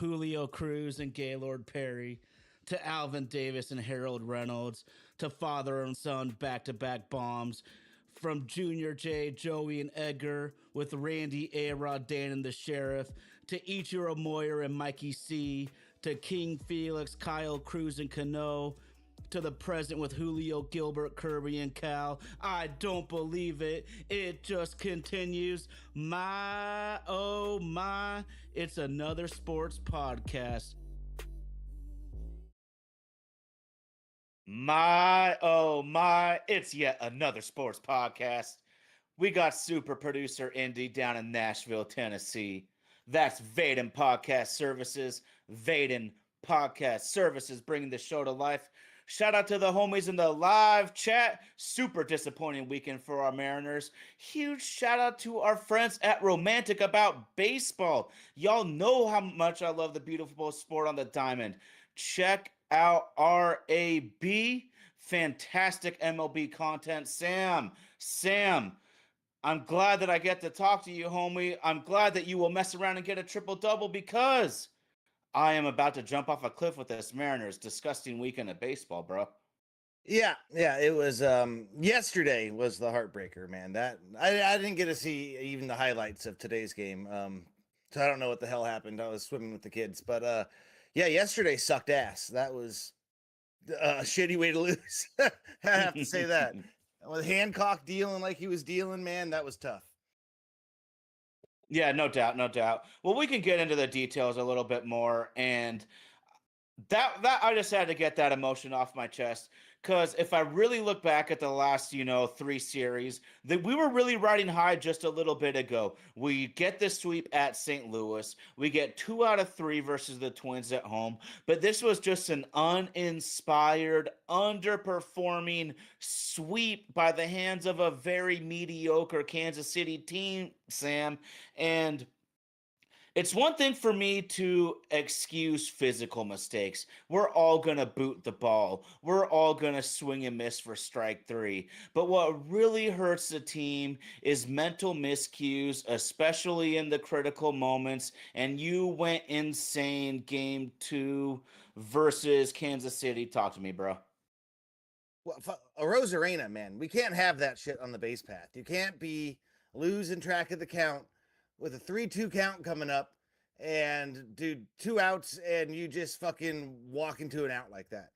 Julio Cruz and Gaylord Perry, to Alvin Davis and Harold Reynolds, to father and son back to back bombs, from Junior J, Joey, and Edgar, with Randy, A-Rod, Dan, and the Sheriff, to Ichiro Moyer and Mikey C, to King Felix, Kyle Cruz, and Cano, to the present with Julio, Gilbert, Kirby, and Cal. I don't believe it. It just continues. My, oh my, it's another sports podcast. My, oh my, it's yet another sports podcast. We got super producer Indy down in Nashville, Tennessee. That's Vaden Podcast Services. Vaden Podcast Services bringing the show to life. Shout out to the homies in the live chat. Super disappointing weekend for our Mariners. Huge shout out to our friends at Romantic About Baseball. Y'all know how much I love the beautiful sport on the diamond. Check out RAB. Fantastic MLB content. Sam, I'm glad that I get to talk to you, homie. I'm glad that you will mess around and get a triple-double because I am about to jump off a cliff with this Mariners disgusting weekend of baseball, bro. Yeah, it was yesterday was the heartbreaker, man. That I didn't get to see even the highlights of today's game. So I don't know what the hell happened. I was swimming with the kids, but yeah, yesterday sucked ass. That was a shitty way to lose. I have to say that. With Hancock dealing like he was dealing, man, that was tough. Yeah, no doubt, no doubt. Well, we can get into the details a little bit more, and that I just had to get that emotion off my chest, because if I really look back at the last, three series, that we were really riding high just a little bit ago. We get the sweep at St. Louis. We get 2 out of 3 versus the Twins at home, but this was just an uninspired, underperforming sweep by the hands of a very mediocre Kansas City team, Sam. And it's one thing for me to excuse physical mistakes. We're all going to boot the ball. We're all going to swing and miss for strike 3. But what really hurts the team is mental miscues, especially in the critical moments. And you went insane game 2 versus Kansas City. Talk to me, bro. Well, a Rosarena, man, we can't have that shit on the base path. You can't be losing track of the count with a 3-2 count coming up and dude, 2 outs and you just fucking walk into an out like that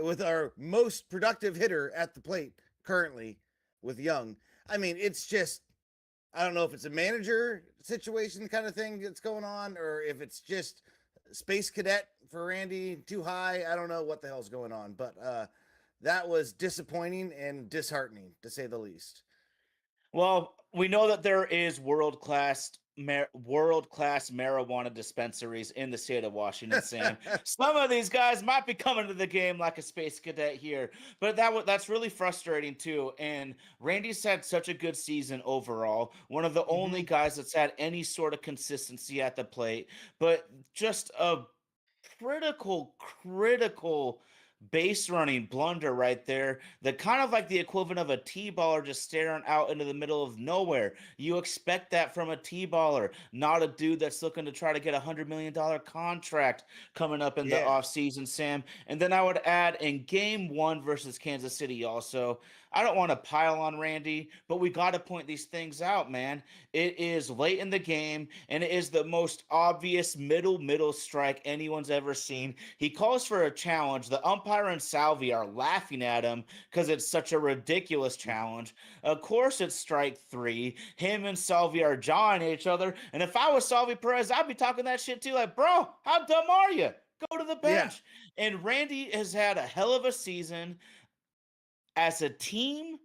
with our most productive hitter at the plate currently with Young. I mean, it's just, I don't know if it's a manager situation kind of thing that's going on or if it's just space cadet for Randy too high. I don't know what the hell's going on, but that was disappointing and disheartening to say the least. Well, we know that there is world-class marijuana dispensaries in the state of Washington, Sam. Some of these guys might be coming to the game like a space cadet here, but that's really frustrating too. And Randy's had such a good season overall. One of the only guys that's had any sort of consistency at the plate, but just a critical base running blunder right there. The kind of like the equivalent of a T-baller just staring out into the middle of nowhere. You expect that from a T-baller, not a dude that's looking to try to get $100 million contract coming up in the offseason, Sam. And then I would add in game 1 versus Kansas City also, I don't want to pile on Randy, but we got to point these things out, man. It is late in the game, and it is the most obvious middle strike anyone's ever seen. He calls for a challenge. The umpire and Salvi are laughing at him because it's such a ridiculous challenge. Of course, it's strike 3. Him and Salvi are jawing at each other, and if I was Salvi Perez, I'd be talking that shit too. Like, bro, how dumb are you? Go to the bench. Yeah. And Randy has had a hell of a season. As a team,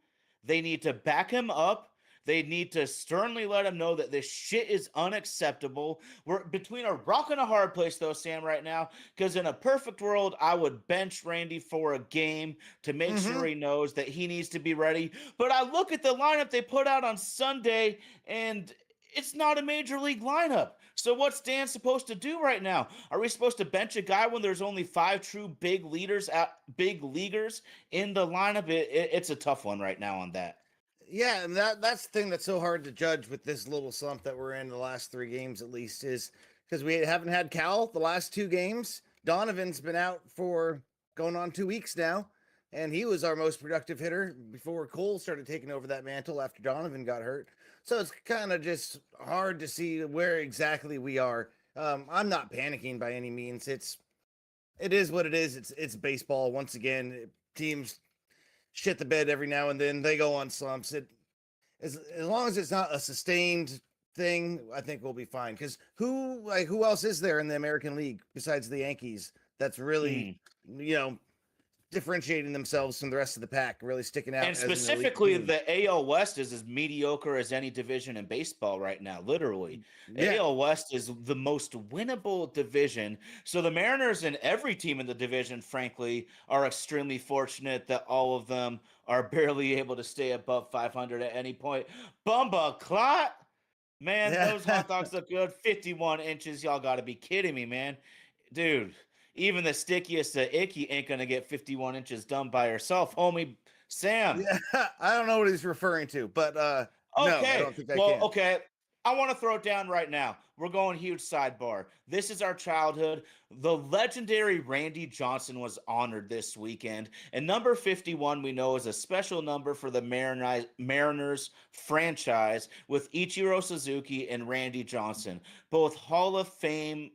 they need to back him up. They need to sternly let him know that this shit is unacceptable. We're between a rock and a hard place, though, Sam, right now, because in a perfect world, I would bench Randy for a game to make sure he knows that he needs to be ready. But I look at the lineup they put out on Sunday, and it's not a major league lineup. So what's Dan supposed to do right now? Are we supposed to bench a guy when there's only 5 true big leaguers in the lineup? It's a tough one right now on that. Yeah, and that's the thing that's so hard to judge with this little slump that we're in the last 3 games at least is because we haven't had Cal the last two games. Donovan's been out for going on 2 weeks now, and he was our most productive hitter before Cole started taking over that mantle after Donovan got hurt. So it's kind of just hard to see where exactly we are. I'm not panicking by any means. It is what it is. It's baseball once again. Teams shit the bed every now and then. They go on slumps. As long as it's not a sustained thing, I think we'll be fine. Because who else is there in the American League besides the Yankees that's really Mm. you know differentiating themselves from the rest of the pack, really sticking out And as an elite specifically, team? the AL West is as mediocre as any division in baseball right now, literally. Yeah, AL West is the most winnable division. So the Mariners and every team in the division, frankly, are extremely fortunate that all of them are barely able to stay above 500 at any point. Bumba Clot! Man, yeah, those hot dogs look good. 51 inches. Y'all got to be kidding me, man. Dude, even the stickiest of icky ain't going to get 51 inches done by herself, homie. Sam. yeah. I don't know what he's referring to, but no, I Okay. don't think I Well, can. okay. I want to throw it down right now. We're going huge sidebar. This is our childhood. The legendary Randy Johnson was honored this weekend. And number 51, we know, is a special number for the Mariners franchise with Ichiro Suzuki and Randy Johnson, both Hall of Fame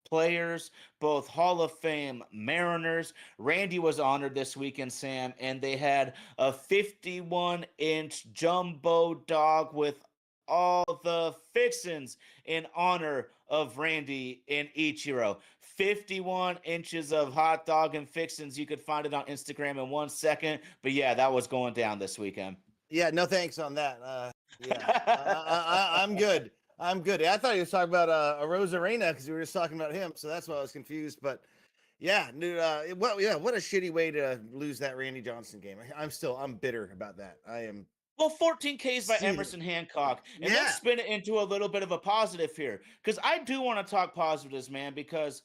players, both Hall of Fame Mariners. Randy was honored this weekend, Sam, and they had a 51-inch jumbo dog with all the fixins in honor of Randy and Ichiro. 51 inches of hot dog and fixins. You could find it on Instagram in 1 second. But yeah, that was going down this weekend. Yeah, no thanks on that. Yeah, I'm good. I'm good. I thought he was talking about a Rosarena because we were just talking about him, so that's why I was confused. But yeah, dude. Yeah, what a shitty way to lose that Randy Johnson game. I'm bitter about that. I am Well, 14 Ks by seething. Emerson Hancock. And let's Yeah. spin it into a little bit of a positive here. Because I do want to talk positives, man, because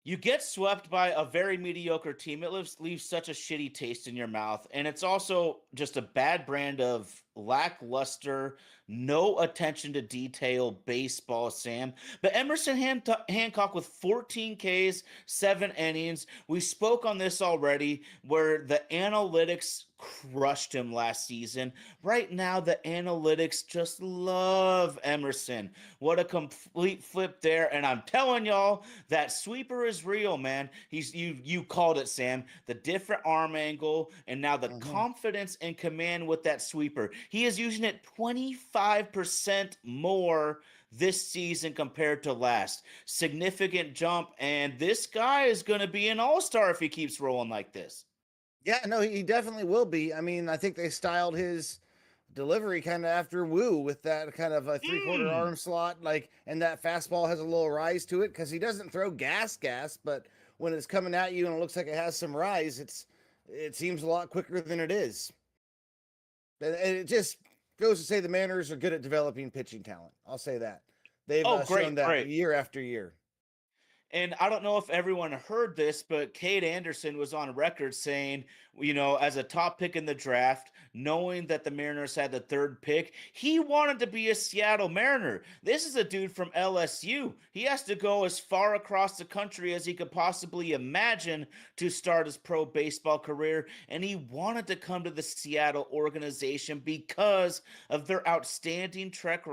you get swept by a very mediocre team. It leaves such a shitty taste in your mouth. And it's also just a bad brand of lackluster, no attention to detail baseball, Sam. But Emerson Hancock with 14 Ks, 7 innings. We spoke on this already, where the analytics crushed him last season. Right now, the analytics just love Emerson. What a complete flip there. And I'm telling y'all, that sweeper is real, man. You called it, Sam. The different arm angle and now the Mhm. confidence and command with that sweeper. He is using it 25% more this season compared to last. Significant jump, and this guy is going to be an all-star if he keeps rolling like this. Yeah, no, he definitely will be. I mean, I think they styled his delivery kind of after Woo with that kind of a three-quarter Mm. arm slot, like, and that fastball has a little rise to it because he doesn't throw gas, but when it's coming at you and it looks like it has some rise, it seems a lot quicker than it is. And it just goes to say the Mariners are good at developing pitching talent. I'll say that they've Oh, shown great, that great. year after year. And I don't know if everyone heard this, but Cade Anderson was on record saying, as a top pick in the draft, knowing that the Mariners had the third pick, he wanted to be a Seattle Mariner. This is a dude from LSU. He has to go as far across the country as he could possibly imagine to start his pro baseball career. And he wanted to come to the Seattle organization because of their outstanding track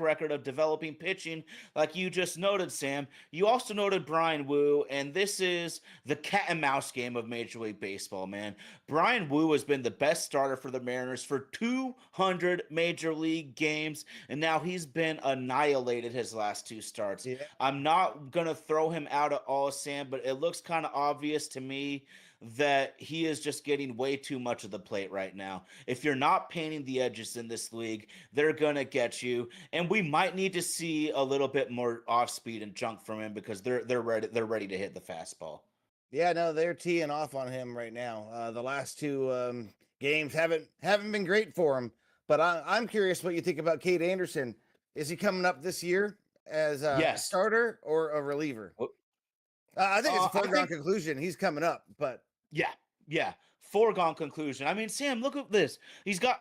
record of developing pitching, like you just noted, Sam. You also noted Brian Wu, and this is the cat and mouse game of Major League Baseball, man. Brian Wu has been the best starter for the Mariners for 200 Major League games, and now he's been annihilated his last two starts. Yeah. I'm not going to throw him out at all, Sam, but it looks kind of obvious to me that he is just getting way too much of the plate right now. If you're not painting the edges in this league, they're going to get you, and we might need to see a little bit more off speed and junk from him because they're ready to hit the fastball. Yeah, no, they're teeing off on him right now. The last two games haven't been great for him. But I'm curious what you think about Cade Anderson. Is he coming up this year as a Yes. starter or a reliever? Uh, I think it's a I foregone think conclusion. He's coming up, but yeah, yeah. Foregone conclusion. I mean, Sam, look at this. He's got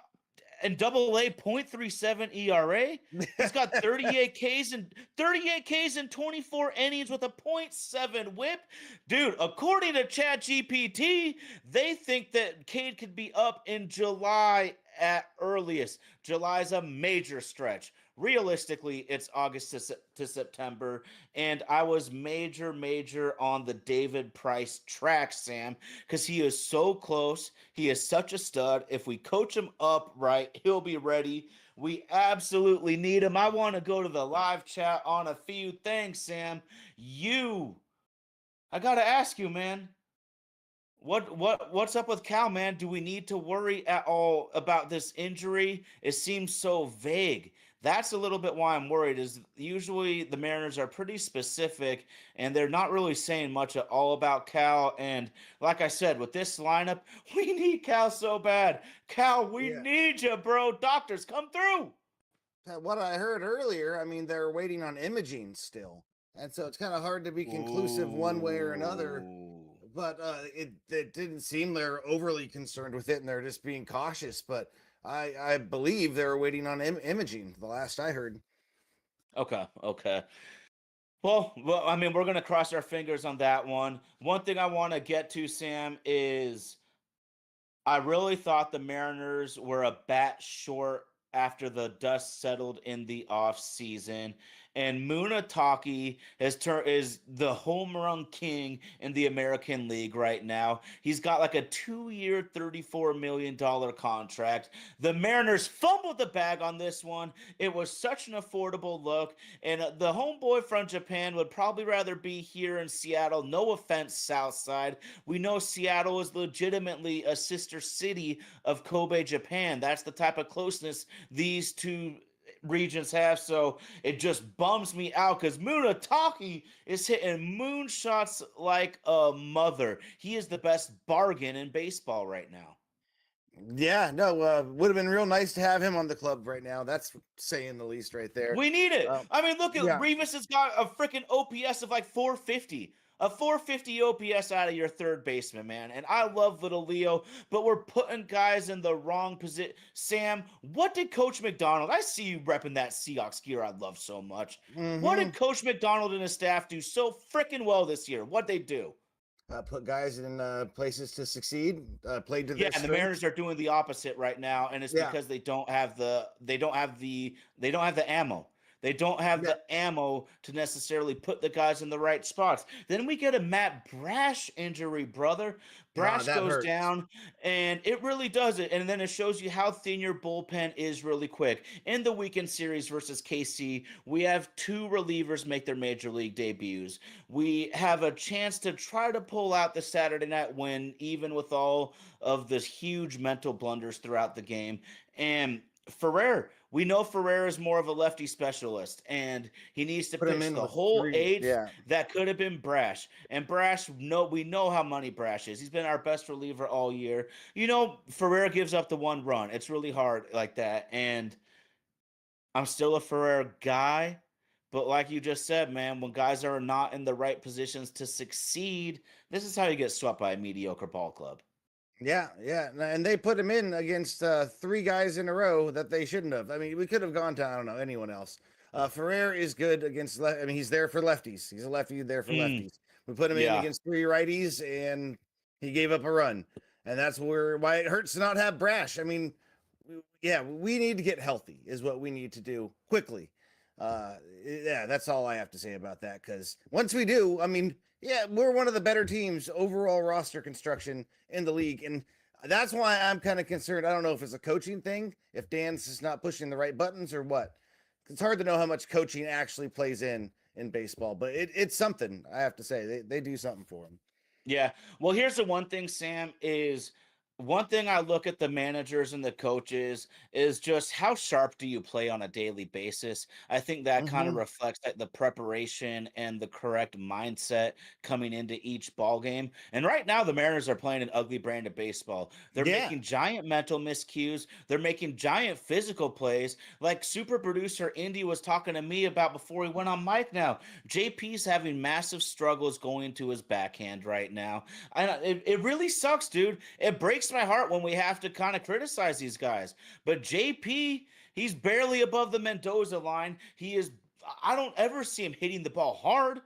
and double A 0.37 ERA. He's got 38 Ks and 24 innings with a .7 whip. Dude, according to ChatGPT, they think that Cade could be up in July at earliest. July is a major stretch. Realistically, it's August to September, and I was major on the David Price track, Sam, because he is so close. He is such a stud. If we coach him up right, he'll be ready. We absolutely need him. I want to go to the live chat on a few things, Sam. You, I gotta ask you, man. What's up with Cal, man? Do we need to worry at all about this injury? It seems so vague. That's a little bit why I'm worried. Is usually the Mariners are pretty specific and they're not really saying much at all about Cal. And like I said, with this lineup, we need Cal so bad. Cal, we Yeah. need you, bro. Doctors, come through. What I heard earlier, I mean, they're waiting on imaging still. And so it's kind of hard to be conclusive one way or another. Ooh. But it didn't seem they're overly concerned with it and they're just being cautious. But I believe they're waiting on imaging, the last I heard. Okay. Well, I mean, we're gonna cross our fingers on that one. One thing I want to get to, Sam, is I really thought the Mariners were a bat short after the dust settled in the off season. And Munataki is the home run king in the American League right now. He's got like a 2-year, $34 million contract. The Mariners fumbled the bag on this one. It was such an affordable look. And the homeboy from Japan would probably rather be here in Seattle. No offense, Southside. We know Seattle is legitimately a sister city of Kobe, Japan. That's the type of closeness these two regions have. So it just bums me out because Munataki is hitting moonshots like a mother. He is the best bargain in baseball right now. Yeah, no, would have been real nice to have him on the club right now. That's saying the least right there. We need it. Um, I mean, look at yeah, Revis has got a freaking OPS of like 450. A 450 OPS out of your third baseman, man. And I love little Leo, but we're putting guys in the wrong position. Sam, what did Coach McDonald? I see you repping that Seahawks gear I love so much. What mm-hmm. did Coach McDonald and his staff do so freaking well this year? What'd they do? Put guys in places to succeed, played to Yeah, their and the strengths. Mariners are doing the opposite right now, and it's Yeah, because they don't have the ammo. They don't have yeah. the ammo to necessarily put the guys in the right spots. Then we get a Matt Brash injury, brother. Nah, Brash that goes hurts. down, and it really does it. And then it shows you how thin your bullpen is really quick. In the weekend series versus KC, we have two relievers make their major league debuts. We have a chance to try to pull out the Saturday night win, even with all of the huge mental blunders throughout the game. And Ferrer, we know Ferrer is more of a lefty specialist, and he needs to Put him pitch in the with whole three. eighth. Yeah, That could have been Brash. And Brash, no, we know how money Brash is. He's been our best reliever all year. Ferrer gives up the one run. It's really hard like that. And I'm still a Ferrer guy. But like you just said, man, when guys are not in the right positions to succeed, this is how you get swept by a mediocre ball club. yeah. And they put him in against three guys in a row that they shouldn't have. I mean, we could have gone to, I don't know, anyone else. Ferrer is good against. I mean, he's there for lefties. He's a lefty there for Mm, lefties. We put him in yeah. against three righties, and he gave up a run. And that's why it hurts to not have Brash. I mean, yeah, we need to get healthy is what we need to do quickly. Yeah, that's all I have to say about that. Because once we do, I mean, yeah, we're one of the better teams overall roster construction in the league, and that's why I'm kind of concerned. I don't know if it's a coaching thing, if Dan's just not pushing the right buttons or what. It's hard to know how much coaching actually plays in baseball, but it's something. I have to say they do something for him. Yeah. Well, here's the one thing, Sam, is one thing I look at the managers and the coaches is just how sharp do you play on a daily basis? I think that kind of Mm-hmm. reflects like the preparation and the correct mindset coming into each ball game. And right now the Mariners are playing an ugly brand of baseball. They're Yeah, making giant mental miscues. They're making giant physical plays. Like super producer Indy was talking to me about before he went on mic now. JP's having massive struggles going to his backhand right now. It really sucks, dude. It breaks breaks my heart when we have to kind of criticize these guys. But JP, he's barely above the Mendoza line. I don't ever see him hitting the ball hard.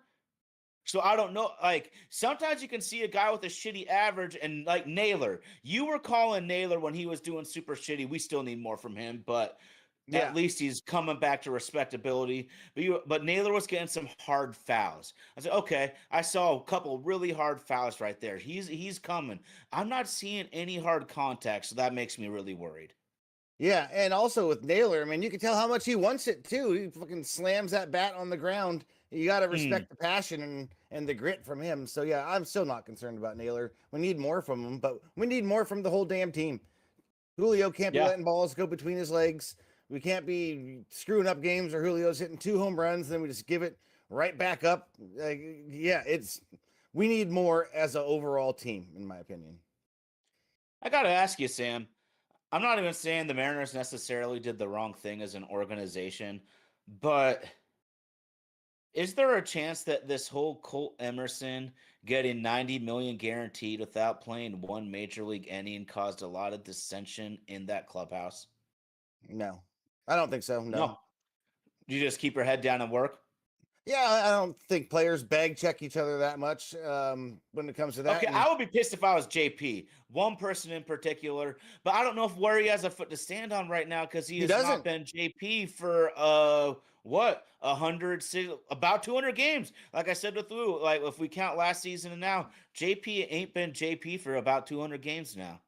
So I don't know. Like sometimes you can see a guy with a shitty average, and like Naylor, you were calling Naylor when he was doing super shitty. We still need more from him, but at Yeah. least he's coming back to respectability. But Naylor was getting some hard fouls. I said, okay, I saw a couple really hard fouls right there. He's coming. I'm not seeing any hard contact, so that makes me really worried. Yeah, and also with Naylor, I mean, you can tell how much he wants it too. He fucking slams that bat on the ground. You got to Mm, respect the passion and the grit from him. So yeah, I'm still not concerned about Naylor. We need more from him, but we need more from the whole damn team. Julio can't be yeah. letting balls go between his legs. We can't be screwing up games where Julio's hitting 2 home runs, then we just give it right back up. Yeah, it's we need more as an overall team, in my opinion. I got to ask you, Sam. I'm not even saying the Mariners necessarily did the wrong thing as an organization, but is there a chance that this whole Colt Emerson getting 90 million guaranteed without playing one major league inning caused a lot of dissension in that clubhouse? No, I don't think so. No. No. You just keep your head down and work? Yeah, I don't think players bag check each other that much when it comes to that. Okay, And I would be pissed if I was JP, one person in particular, but I don't know if where he has a foot to stand on right now because he he has not doesn't. been JP for what 100 about 200 games. Like I said with Lou, like if we count last season and now, JP ain't been JP for about 200 games now.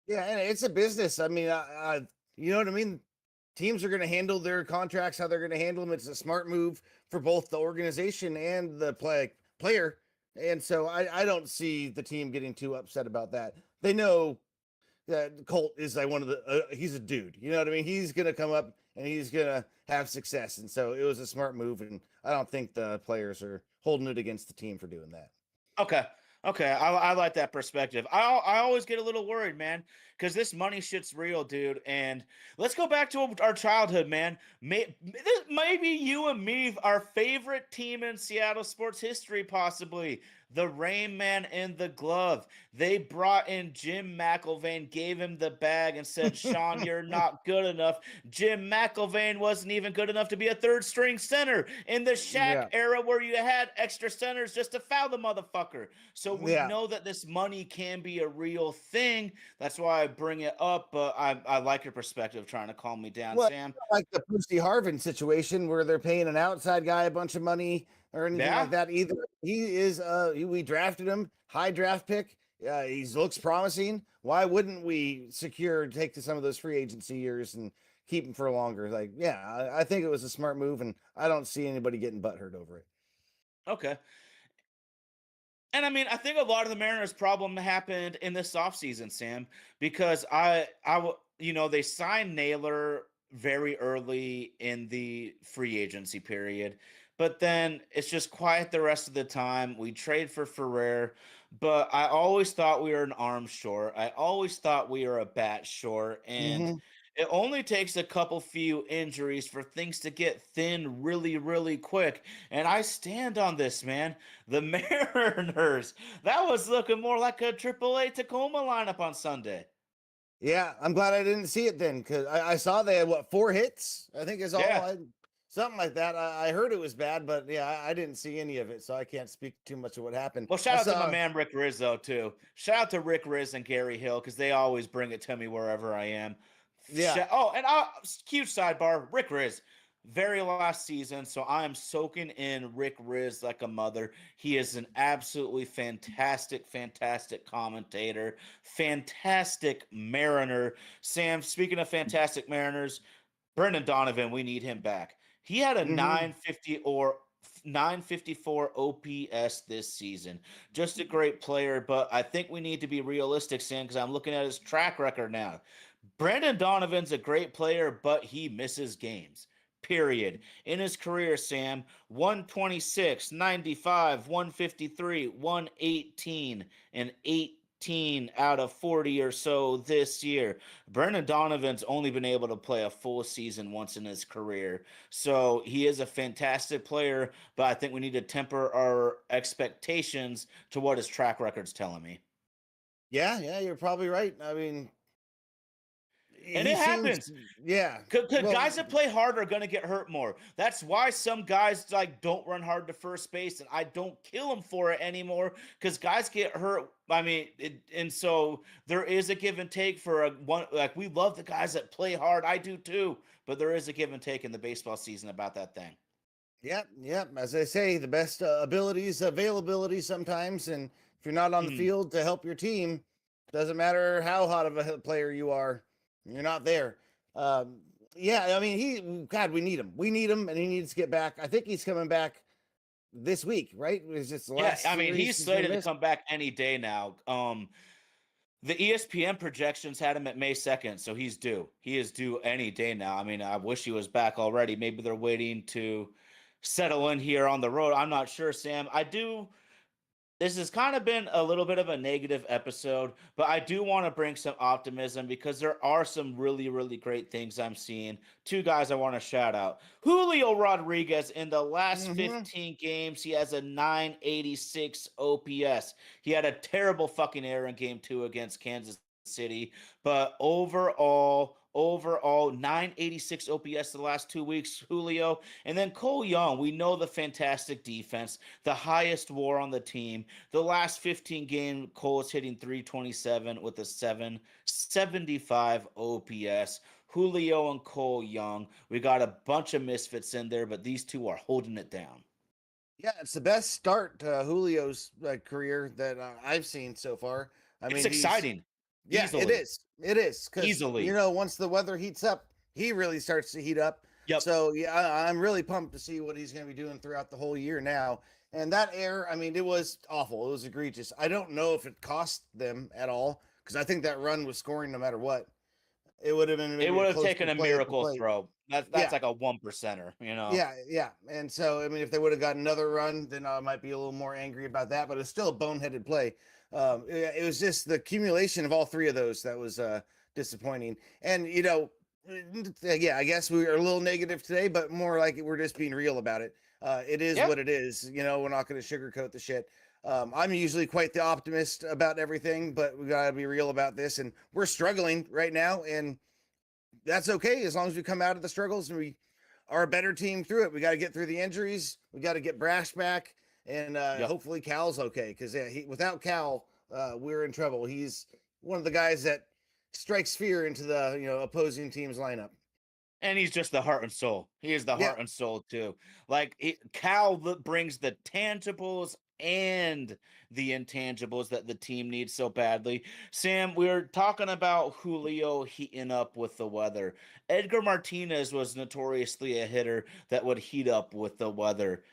Yeah, and it's a business. I mean, you know what I mean? Teams are going to handle their contracts how they're going to handle them. It's a smart move for both the organization and the player. And so I don't see the team getting too upset about that. They know that Colt is like one of the, he's a dude. You know what I mean? He's going to come up and he's going to have success. And so it was a smart move. And I don't think the players are holding it against the team for doing that. Okay. Okay. I like that perspective. I always get a little worried, man, because this money shit's real, dude. And let's go back to our childhood, man. Maybe you and me, our favorite team in Seattle sports history, possibly the Rain Man in the glove. They brought in Jim McIlvaine, gave him the bag, and said, Sean, you're not good enough. Jim McIlvaine wasn't even good enough to be a third string center in the Shaq Yeah. era where you had extra centers just to foul the motherfucker. So we Yeah. know that this money can be a real thing. That's why I bring it up. But I like your perspective trying to calm me down, Well, Sam. like the Percy Harvin situation where they're paying an outside guy a bunch of money or anything like Yeah. that. Either he is, we drafted him, high draft pick. He looks promising. Why wouldn't we take to some of those free agency years and keep him for longer? Like, yeah, I think it was a smart move, and I don't see anybody getting butthurt over it. Okay. And I mean, I think a lot of the Mariners' problem happened in this offseason, Sam, because they signed Naylor very early in the free agency period, but then it's just quiet the rest of the time. We trade for Ferrer, but I always thought we were an arm short. I always thought we were a bat short, and Mm-hmm. it only takes a couple few injuries for things to get thin really, really quick. And I stand on this, man. The Mariners, that was looking more like a AAA Tacoma lineup on Sunday. Yeah, I'm glad I didn't see it then because I saw they had 4 hits. I think is all. Yeah. Something like that. I heard it was bad, but yeah, I didn't see any of it, so I can't speak too much of what happened. Well, I shout out to my saw. man Rick Rizzo too. Shout out to Rick Riz and Gary Hill because they always bring it to me wherever I am. Yeah. Huge sidebar. Rick Riz, very last season, so I am soaking in Rick Riz like a mother. He is an absolutely fantastic, fantastic commentator, fantastic Mariner. Sam, speaking of fantastic Mariners, Brendan Donovan, we need him back. He had a Hmm. 954 OPS this season. Just a great player, but I think we need to be realistic, Sam, because I'm looking at his track record now. Brandon Donovan's a great player, but he misses games. Period. In his career, Sam, 126, 95, 153, 118, and 18 out of 40 or so this year. Brandon Donovan's only been able to play a full season once in his career. So he is a fantastic player, but I think we need to temper our expectations to what his track record's telling me. Yeah, you're probably right. I mean, And he it seems, happens. yeah. Well, Guys that play hard are going to get hurt more. That's why some guys like don't run hard to first base, and I don't kill them for it anymore because guys get hurt. I mean, and so there is a give and take for a one. Like we love the guys that play hard. I do too, but there is a give and take in the baseball season about that thing. yeah. As I say, the best abilities, availability sometimes, and if you're not on the Mhm. field to help your team, doesn't matter how hot of a player you are, you're not there. Um, yeah, I mean, God, we need him. We need him, and he needs to get back. I think he's coming back this week, right? Is this the Yeah, last I mean series he's he's going to slated to miss? come back any day now. The ESPN projections had him at May 2nd, so he's due. He is due any day now. I mean, I wish he was back already. Maybe they're waiting to settle in here on the road. I'm not sure, Sam. I do this has kind of been a little bit of a negative episode, but I do want to bring some optimism because there are some really, really great things I'm seeing. Two guys I want to shout out. Julio Rodriguez, in the last Mm-hmm. 15 games, he has a 986 OPS. He had a terrible fucking error in game two against Kansas City, but overall 986 OPS the last 2 weeks, Julio. And then Cole Young, we know the fantastic defense, the highest WAR on the team. The last 15 game, Cole is hitting 327 with a 775 OPS. Julio and Cole Young. We got a bunch of misfits in there, but these two are holding it down. Yeah, it's the best start to Julio's career that I've seen so far. I It's mean, he's exciting. yeah, it Easily. is. It is because Easily. once the weather heats up, he really starts to heat up. Yep. So yeah, I'm really pumped to see what he's going to be doing throughout the whole year now. And that error, I mean, it was awful. It was egregious. I don't know if it cost them at all because I think that run was scoring no matter what. It would have been It maybe a would have close taken a play at the miracle plate. throw. That's Yeah, like a one percenter, you know. yeah. And so, I mean, if they would have got another run, then I might be a little more angry about that. But it's still a boneheaded play. It was just the accumulation of all three of those that was disappointing. And yeah, I guess we are a little negative today, but more like we're just being real about it. It is Yeah. what it is. We're not going to sugarcoat the shit. I'm usually quite the optimist about everything, but we got to be real about this. And we're struggling right now, and that's okay as long as we come out of the struggles and we are a better team through it. We got to get through the injuries. We got to get Brash back, and Yep. hopefully Cal's okay because without Cal, we're in trouble. He's one of the guys that strikes fear into the opposing team's lineup. And he's just the heart and soul. He is the Yeah, heart and soul too. Like Cal brings the tangibles and the intangibles that the team needs so badly. Sam, we were talking about Julio heating up with the weather. Edgar Martinez was notoriously a hitter that would heat up with the weather.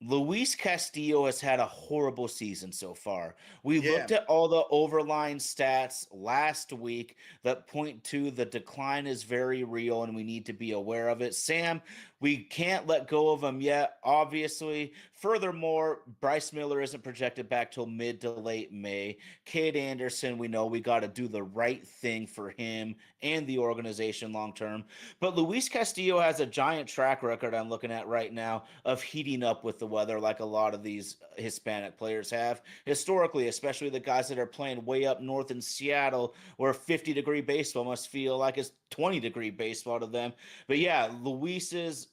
Luis Castillo has had a horrible season so far. We yeah, looked at all the overline stats last week that point to the decline is very real and we need to be aware of it. Sam, we can't let go of him yet, obviously. Furthermore, Bryce Miller isn't projected back till mid to late May. Cade Anderson, we know we got to do the right thing for him and the organization long term. But Luis Castillo has a giant track record I'm looking at right now of heating up with the weather like a lot of these Hispanic players have. Historically, especially the guys that are playing way up north in Seattle, where 50-degree baseball must feel like it's 20-degree baseball to them. But yeah, Luis's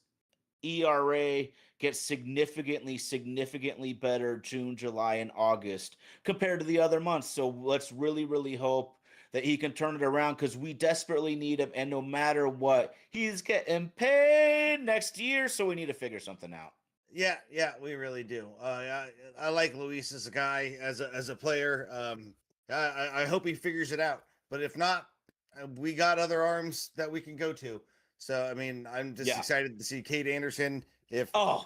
ERA gets significantly better June, July, and August compared to the other months. So let's really, really hope that he can turn it around because we desperately need him. And no matter what, he's getting paid next year. So we need to figure something out. yeah. We really do. I like Luis as a guy, as a player. I hope he figures it out. But if not, we got other arms that we can go to. So I mean, I'm just Yeah. excited to see Kate Anderson. If Oh,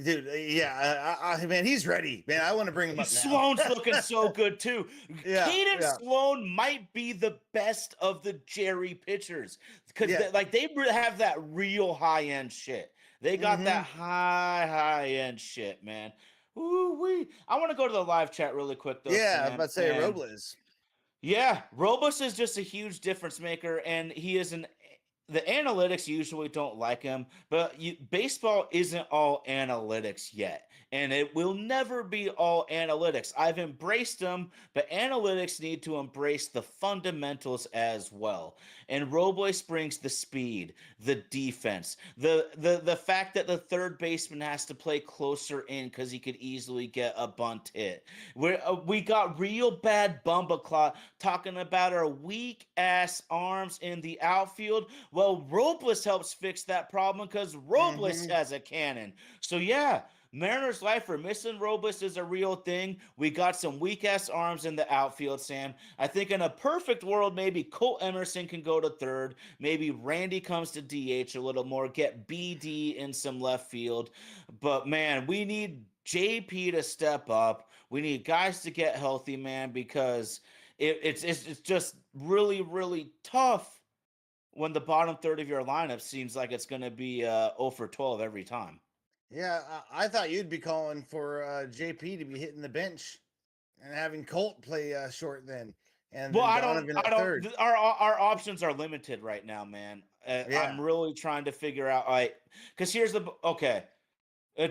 dude, yeah, man, he's ready, man. I want to bring him up now. Sloan's looking so good too. Yeah, Caden yeah. Sloan might be the best of the Jerry pitchers because Yeah. they have that real high end shit. They got Mm-hmm. that high end shit, man. Ooh wee! I want to go to the live chat really quick though, Yeah, I was Sam. about to say And Robles. yeah, Robus is just a huge difference maker, and he is an the analytics usually don't like him, but baseball isn't all analytics yet, and it will never be all analytics. I've embraced them, but analytics need to embrace the fundamentals as well. And Robles brings the speed, the defense, the fact that the third baseman has to play closer in because he could easily get a bunt hit. We got real bad Bumbaclaw talking about our weak ass arms in the outfield. Well, Robles helps fix that problem because Robles Hmm. has a cannon. So yeah, Mariners life for missing Robles is a real thing. We got some weak ass arms in the outfield, Sam. I think in a perfect world, maybe Colt Emerson can go to third. Maybe Randy comes to DH a little more, get BD in some left field. But man, we need JP to step up. We need guys to get healthy, man, because it's just really tough when the bottom third of your lineup seems like it's going to be 0 for 12 every time. Yeah, I thought you'd be calling for JP to be hitting the bench and having Colt play short then, and Well, then Donovan I at don't. third. Our options are limited right now, man. I'm Yeah, really trying to figure out. Because here's the okay.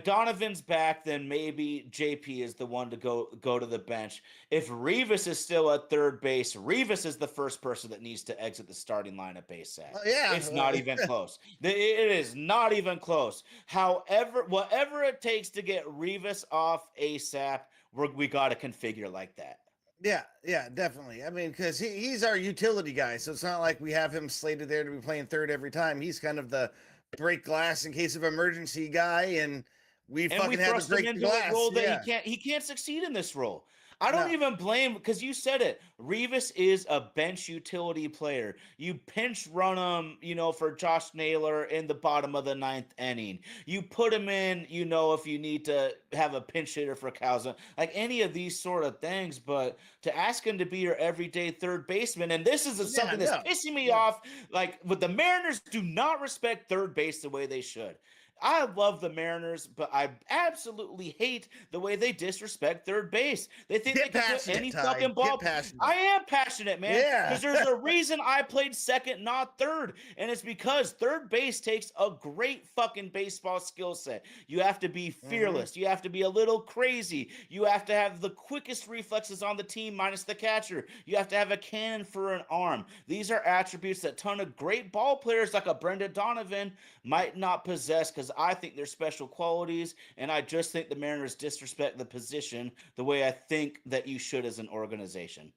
Donovan's back, then maybe JP is the one to go to the bench. If Rivas is still at third base, Rivas is the first person that needs to exit the starting lineup ASAP. yeah, It's not even close. It is not even close. However, whatever it takes to get Rivas off ASAP, we got to configure like that. yeah, definitely. I mean, because he's our utility guy, so it's not like we have him slated there to be playing third every time. He's kind of the break glass in case of emergency guy, and we And we fucking had to thrust him break the into a glass. role that Yeah, he can't succeed in this role. I don't no, even blame because you said it. Rivas is a bench utility player. You pinch run him, for Josh Naylor in the bottom of the ninth inning. You put him in, if you need to have a pinch hitter for Cowsa, like any of these sort of things. But to ask him to be your everyday third baseman, and this is yeah, something that's no, pissing me no. off. Like, but the Mariners do not respect third base the way they should. I love the Mariners, but I absolutely hate the way they disrespect third base. They think they Get can put passionate, any Ty. fucking Get ball. I passionate. am passionate, man, Yeah. because there's a reason I played second, not third. And it's because third base takes a great fucking baseball skill set. You have to be Hmm. fearless. You have to be a little crazy. You have to have the quickest reflexes on the team minus the catcher. You have to have a cannon for an arm. These are attributes that ton of great ball players like a Brendan Donovan might not possess because I think they're special qualities, and I just think the Mariners disrespect the position the way I think that you should as an organization.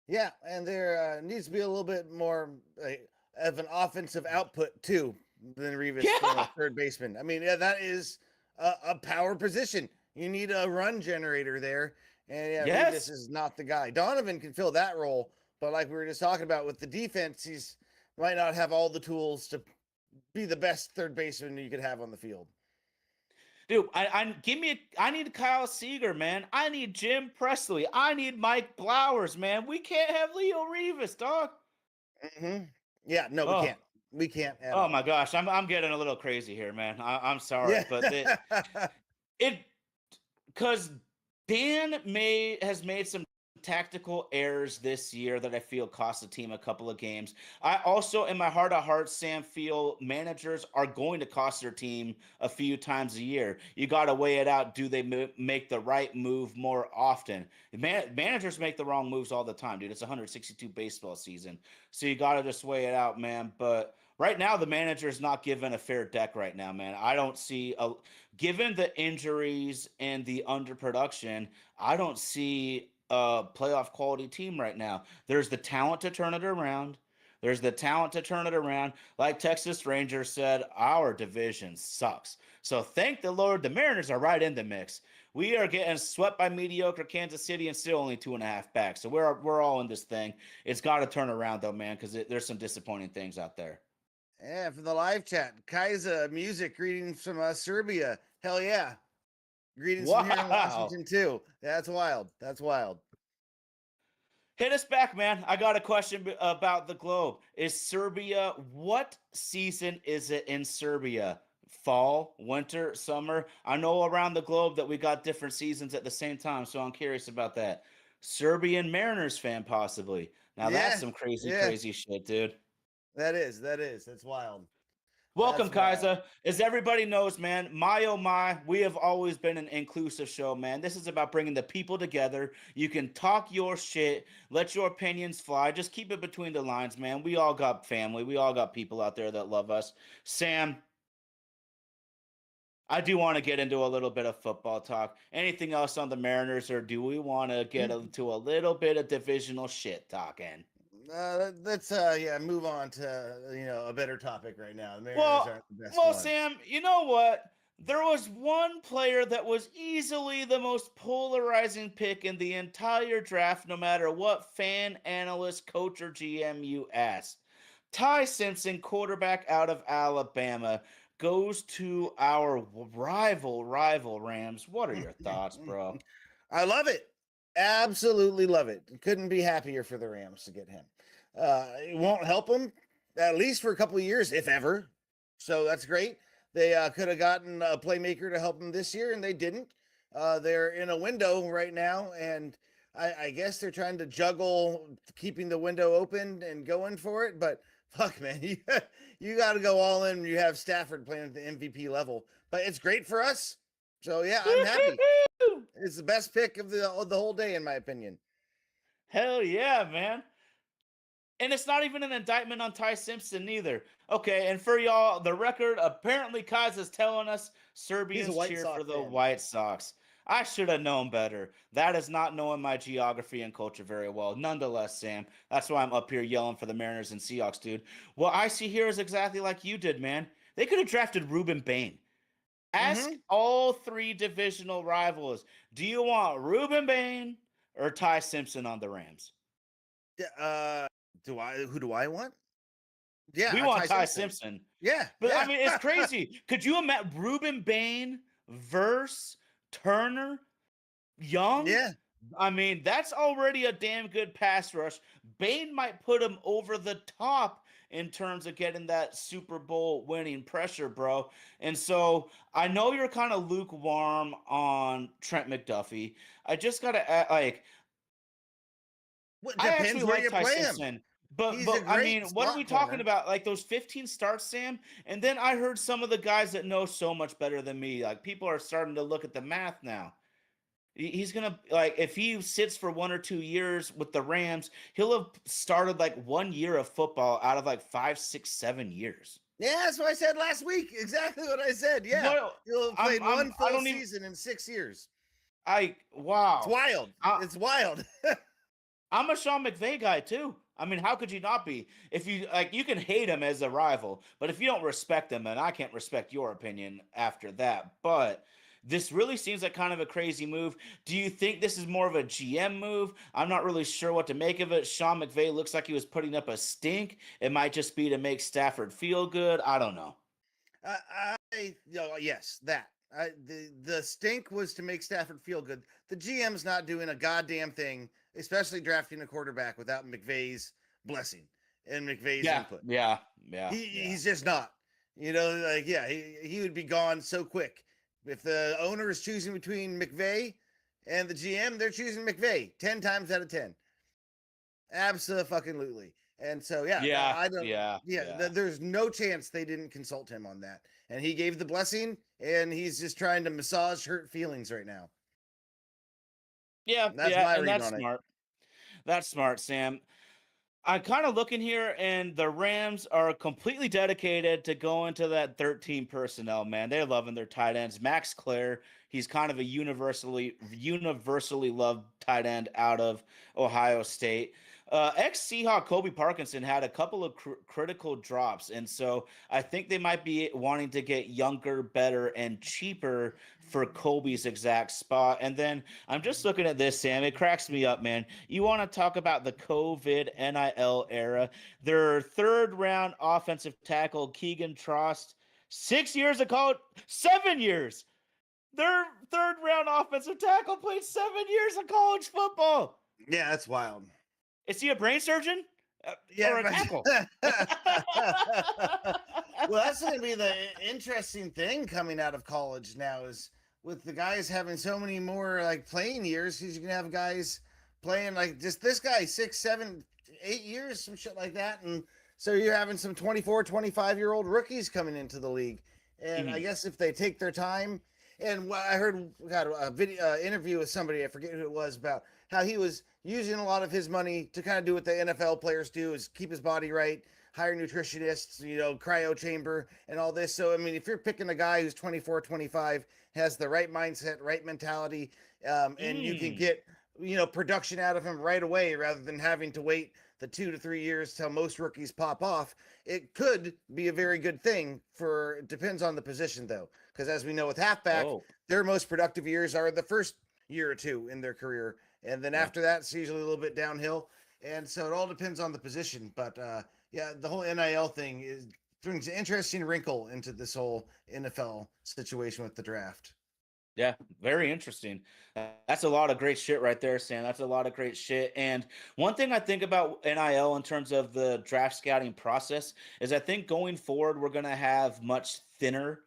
Yeah, and there needs to be a little bit more of an offensive output too than Rivas from a Yeah. third baseman. I mean, yeah, that is a power position. You need a run generator there, and yeah, Rivas Yes. is not the guy. Donovan can fill that role, but like we were just talking about with the defense, he's might not have all the tools to be the best third baseman you could have on the field. Dude, I need Kyle Seager, man. I need Jim Presley. I need Mike Blowers, man. We can't have Leo Rivas, dog. Hmm. Yeah, no, we Oh, can't. We can't at oh my all. gosh, I'm getting a little crazy here, man. I'm sorry, Yeah. but it because Dan may has made some tactical errors this year that I feel cost the team a couple of games. I also, in my heart of hearts, Sam, feel managers are going to cost their team a few times a year. You got to weigh it out. Do they make the right move more often? Managers make the wrong moves all the time, dude. It's 162 baseball season, so you got to just weigh it out, man. But right now, the manager is not given a fair deck right now, man. I don't see a given the injuries and the underproduction, I don't see a playoff quality team right now. There's the talent to turn it around. There's the talent to turn it around. Like Texas Rangers said, our division sucks. So thank the Lord, the Mariners are right in the mix. We are getting swept by mediocre Kansas City and still only 2.5 back. So we're all in this thing. It's got to turn around though, man, because there's some disappointing things out there. Yeah, from the live chat, Kaiza music greetings from Serbia. Hell yeah, greetings from here in Wow. Washington too. That's wild. That's wild. Hit us back, man. I got a question about the globe. Is Serbia, what season is it in Serbia? Fall, winter, summer? I know around the globe that we got different seasons at the same time, so I'm curious about that. Serbian Mariners fan, possibly. Now that's Yeah, some crazy, yeah. crazy shit, dude. That's wild. Welcome, That's wild. Kaiser. As everybody knows, man, my oh my, we have always been an inclusive show, man. This is about bringing the people together. You can talk your shit, let your opinions fly. Just keep it between the lines, man. We all got family. We all got people out there that love us. Sam, I do want to get into a little bit of football talk. Anything else on the Mariners, or do we want to get into a little bit of divisional shit talking? Let's yeah, move on to a better topic right now. The Mariners Well, aren't the best well, one. Sam, you know what? There was one player that was easily the most polarizing pick in the entire draft, no matter what fan, analyst, coach, or GM you ask. Ty Simpson, quarterback out of Alabama, goes to our rival Rams. What are your thoughts, bro? I love it. Absolutely love it. Couldn't be happier for the Rams to get him. It won't help them at least for a couple of years, if ever. So that's great. They could have gotten a playmaker to help them this year, and they didn't. They're in a window right now, and I guess they're trying to juggle keeping the window open and going for it. But fuck, man, you got to go all in when you have Stafford playing at the MVP level. But it's great for us. So yeah, I'm happy. It's the best pick of the whole day, in my opinion. Hell yeah, man. And it's not even an indictment on Ty Simpson either. Okay, and for y'all, the record, apparently Kaz is telling us He's a Serbians White cheer for Sox the fan. White Sox. I should have known better. That is not knowing my geography and culture very well. Nonetheless, Sam, that's why I'm up here yelling for the Mariners and Seahawks, dude. What I see here is exactly like you did, man. They could have drafted Ruben Bain. Ask Mm-hmm. all three divisional rivals, do you want Ruben Bain or Ty Simpson on the Rams? Uh, do I? Who do I want? Yeah, We want Ty Ty Simpson. Simpson. Yeah, But I yeah, mean, it's crazy. Could you imagine Ruben Bain versus Turner Young? yeah. I mean, that's already a damn good pass rush. Bain might put him over the top in terms of getting that Super Bowl winning pressure, bro. And so I know you're kind of lukewarm on Trent McDuffie. I just gotta like Well, I actually depends where like you Ty play him. Simpson. But He's a but I great mean, what are we slot talking corner. about? Like those 15 starts, Sam? And then I heard some of the guys that know so much better than me. Like people are starting to look at the math now. He's gonna like if he sits for 1 or 2 years with the Rams, he'll have started like 1 year of football out of like 5, 6, 7 years. Yeah, that's what I said last week. Exactly what I said. Yeah, What he'll have played one I full don't even season in 6 years. I It's wow. wild. I, It's wild. I'm a Sean McVay guy too. I mean, how could you not be? If you like, you can hate him as a rival, but if you don't respect him, and I can't respect your opinion after that. But this really seems like kind of a crazy move. Do you think this is more of a GM move? I'm not really sure what to make of it. Sean McVay looks like he was putting up a stink. It might just be to make Stafford feel good. I don't know. Yes, that. The stink was to make Stafford feel good. The GM's not doing a goddamn thing, especially drafting a quarterback without McVay's blessing and McVay's Yeah, input. yeah, yeah, yeah. He's just not. Like yeah, he would be gone so quick. If the owner is choosing between McVay and the GM, they're choosing McVay 10 times out of 10. Absolutely. And so yeah, Yeah, I don't. yeah, Yeah, yeah. there's no chance they didn't consult him on that, and he gave the blessing, and he's just trying to massage hurt feelings right now. Yeah, That's yeah, my and read that's on it. smart. That's smart, Sam. I'm kind of looking here, and the Rams are completely dedicated to going to that 13 personnel, man. They're loving their tight ends. Max Clare, he's kind of a universally loved tight end out of Ohio State. Ex Seahawk Kobe Parkinson had a couple of critical drops, and so I think they might be wanting to get younger, better, and cheaper for Kobe's exact spot. And then I'm just looking at this, Sam. It cracks me up, man. You want to talk about the COVID NIL era? Their third round offensive tackle, Keegan Trost, 6 years of college, 7 years. Their third round offensive tackle played 7 years of college football. Yeah, that's wild. Is he a brain surgeon Yeah, or a tackle? well, that's going to be the interesting thing coming out of college now is with the guys having so many more like playing years. Because you can have guys playing like just this guy 6, 7, 8 years, some shit like that, and So you're having some 24, 25-year-old rookies coming into the league. And I Mhm. guess if they take their time, and I heard got a video interview with somebody, I forget who it was, about how he was using a lot of his money to kind of do what the NFL players do, is keep his body right, hire nutritionists, cryo chamber and all this. So I mean, if you're picking a guy who's 24, 25, has the right mindset, right mentality, and you can Mm. get production out of him right away rather than having to wait the 2 to 3 years till most rookies pop off, it could be a very good thing. For it depends on the position though, because as we know with halfback, Oh, their most productive years are the first year or two in their career, and then yeah. after that it's usually a little bit downhill. And so it all depends on the position. But yeah, the whole NIL thing brings an interesting wrinkle into this whole NFL situation with the draft. Yeah, very interesting. That's a lot of great shit right there, Sam. That's a lot of great shit. And one thing I think about NIL in terms of the draft scouting process is I think going forward we're going to have much thinner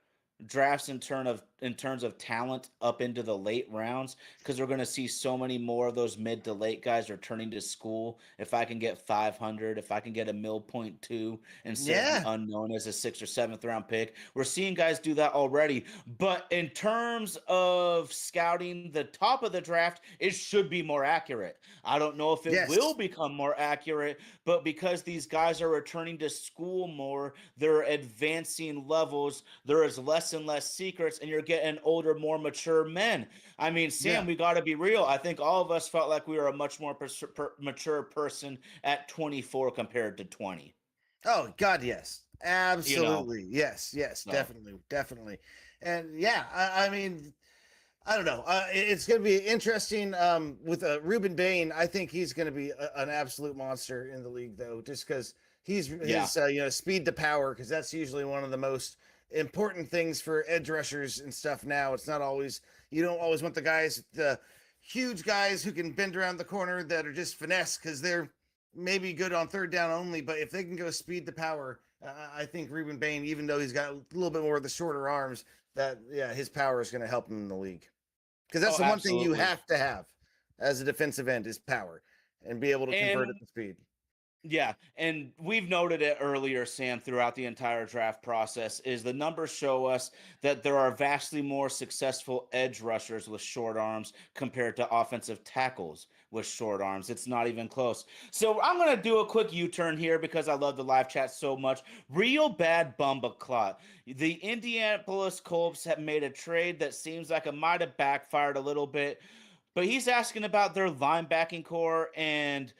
drafts in terms of talent up into the late rounds because we're going to see so many more of those mid to late guys returning to school. If I can get 500, if I can get a mil point two instead of the Yeah. unknown as a sixth or seventh round pick, we're seeing guys do that already. But in terms of scouting the top of the draft, it should be more accurate. I don't know if it will Yes. become more accurate, but because these guys are returning to school more, they're advancing levels. There is less and less secrets, and you're getting older, more mature men. I mean, Sam, Yeah. we got to be real. I think all of us felt like we were a much more mature person at 24 compared to 20. Oh God, yes, You know, absolutely, yes, yes, so definitely, definitely, and yeah, I mean, I don't know. It's going to be interesting with Ruben Bain. I think he's going to be an absolute monster in the league, though, just because he's yeah. his speed to power, because that's usually one of the most important things for edge rushers and stuff. Now it's not always, you don't always want the huge guys who can bend around the corner that are just finesse because they're maybe good on third down only. But if they can go speed to power, I think Ruben Bain, even though he's got a little bit more of the shorter arms, that yeah, his power is going to help him in the league, because that's Oh, the one thing you absolutely. have to have as a defensive end is power and be able to convert And at the speed. yeah, and we've noted it earlier, Sam, throughout the entire draft process, is the numbers show us that there are vastly more successful edge rushers with short arms compared to offensive tackles with short arms. It's not even close. So I'm gonna do a quick U-turn here because I love the live chat so much. Real bad bumba clot. The Indianapolis Colts have made a trade that seems like it might have backfired a little bit, but he's asking about their linebacking core, and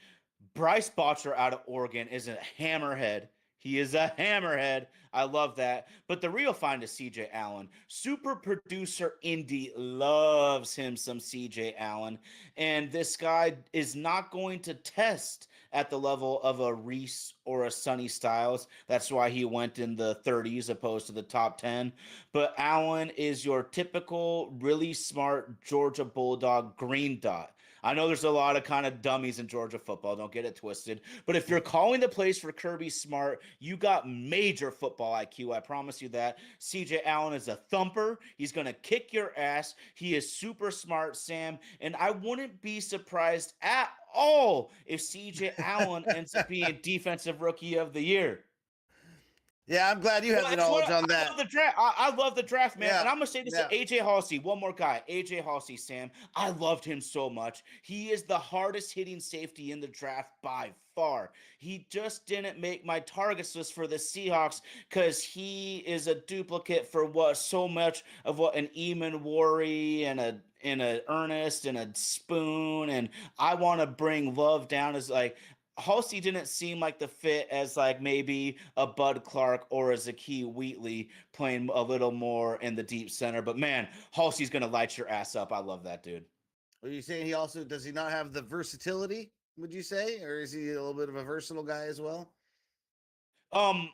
Bryce Botcher out of Oregon is a hammerhead. He is a hammerhead. I love that. But the real find is CJ Allen. Super producer Indy loves him some CJ Allen. And this guy is not going to test at the level of a Reese or a Sonny Styles. That's why he went in the 30s opposed to the top 10. But Allen is your typical, really smart Georgia Bulldog green dot. I know there's a lot of kind of dummies in Georgia football. Don't get it twisted. But if you're calling the plays for Kirby Smart, you got major football IQ. I promise you that. CJ Allen is a thumper. He's going to kick your ass. He is super smart, Sam. And I wouldn't be surprised at all if CJ Allen ends up being Defensive Rookie of the Year. Yeah, I'm glad you Well, have the that's what knowledge on I that. love the draft. I love the draft, man. Yeah, And I'm gonna say this to yeah. AJ Halsey, one more guy, AJ Halsey, Sam. I loved him so much. He is the hardest hitting safety in the draft by far. He just didn't make my targets list for the Seahawks because he is a duplicate for what so much of what an Eamon Worry and a Ernest and a Spoon, and I want to bring Love down as like Halsey didn't seem like the fit as like maybe a Bud Clark or a Zakee Wheatley playing a little more in the deep center. But man, Halsey's gonna light your ass up. I love that dude. Are you saying he also does he not have the versatility? Would you say, or is he a little bit of a versatile guy as well? Um,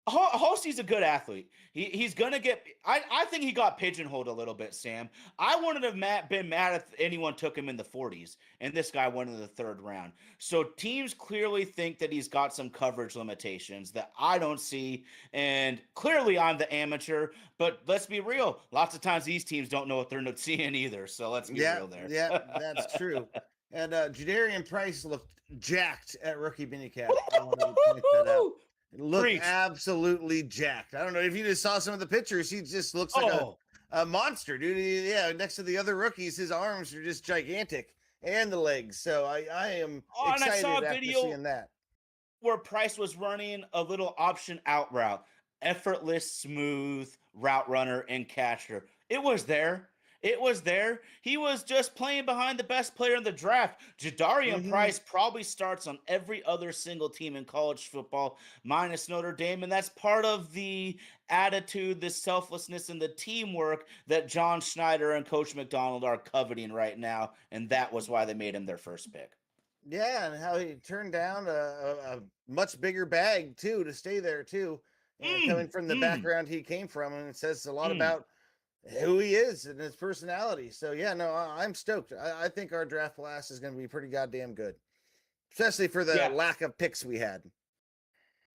Halsey's a good athlete. He's gonna get. I think he got pigeonholed a little bit, Sam. I wouldn't have been mad if anyone took him in the 40s, and this guy went in the third round. So teams clearly think that he's got some coverage limitations that I don't see, and clearly I'm the amateur. But let's be real. Lots of times these teams don't know what they're not seeing either. So let's be Yeah, real there. yeah, that's true. And Jadarian Price looked jacked at rookie minicamp. I wanted to point that out. It looked Preach. absolutely jacked. I don't know if you just saw some of the pictures. He just looks like Oh, a monster, dude. Yeah, next to the other rookies, his arms are just gigantic and the legs. So I am oh, and I saw excited a after video seeing that. where Price was running a little option out route, effortless, smooth route runner and catcher. It was there. It was there. He was just playing behind the best player in the draft. Jadarian Mm-hmm. Price probably starts on every other single team in college football, minus Notre Dame. And that's part of the attitude, the selflessness, and the teamwork that John Schneider and Coach McDonald are coveting right now. And that was why they made him their first pick. Yeah, and how he turned down a much bigger bag too to stay there too, and coming Mm, from the mm, background he came from, and it says a lot mm. about who he is and his personality. So yeah, no, I'm stoked. I think our draft class is going to be pretty goddamn good, especially for the Yeah. lack of picks we had.